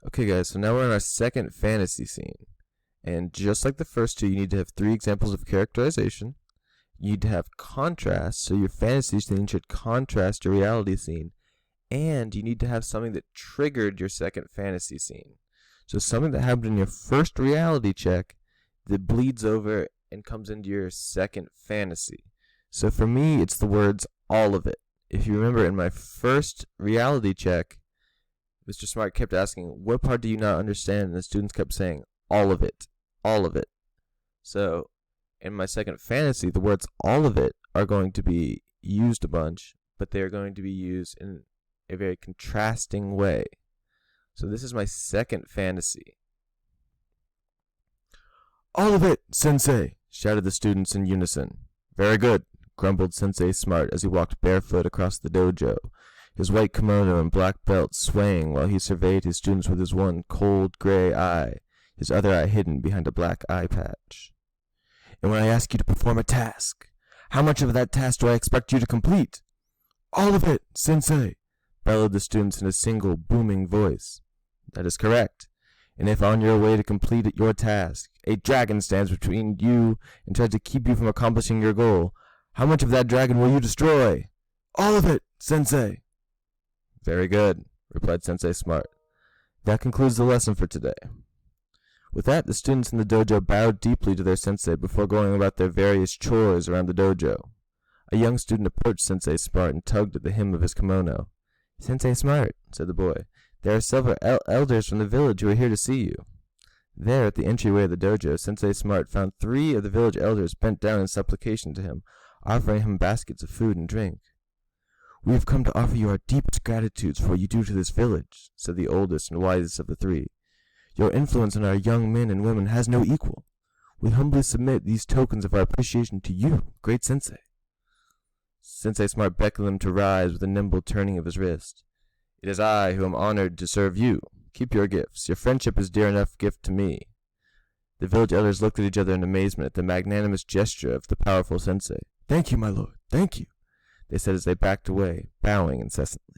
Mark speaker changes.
Speaker 1: Okay, guys, so now we're on our second fantasy scene. And just like the first two, you need to have three examples of characterization. You need to have contrast, so your fantasy scene should contrast your reality scene. And you need to have something that triggered your second fantasy scene. So something that happened in your first reality check that bleeds over and comes into your second fantasy. So for me, it's the words all of it. If you remember in my first reality check, Mr. Smart kept asking, what part do you not understand? And the students kept saying, all of it, all of it. So in my second fantasy, the words all of it are going to be used a bunch, but they are going to be used in a very contrasting way. So this is my second fantasy. All of it, Sensei, shouted the students in unison. Very good, grumbled Sensei Smart as he walked barefoot across the dojo, his white kimono and black belt swaying while he surveyed his students with his one cold gray eye, his other eye hidden behind a black eye patch. And when I ask you to perform a task, how much of that task do I expect you to complete? All of it, Sensei, bellowed the students in a single booming voice. That is correct. And if on your way to complete your task, a dragon stands between you and tries to keep you from accomplishing your goal, how much of that dragon will you destroy? All of it, Sensei. Very good, replied Sensei Smart. That concludes the lesson for today. With that, the students in the dojo bowed deeply to their sensei before going about their various chores around the dojo. A young student approached Sensei Smart and tugged at the hem of his kimono. Sensei Smart, said the boy, there are several elders from the village who are here to see you. There, at the entryway of the dojo, Sensei Smart found 3 of the village elders bent down in supplication to him, offering him baskets of food and drink. We have come to offer you our deepest gratitude for what you do to this village, said the oldest and wisest of the 3. Your influence on our young men and women has no equal. We humbly submit these tokens of our appreciation to you, great Sensei. Sensei Smart beckoned them to rise with a nimble turning of his wrist. It is I who am honored to serve you. Keep your gifts. Your friendship is dear enough gift to me. The village elders looked at each other in amazement at the magnanimous gesture of the powerful Sensei. Thank you, my lord. Thank you, they said as they backed away, bowing incessantly.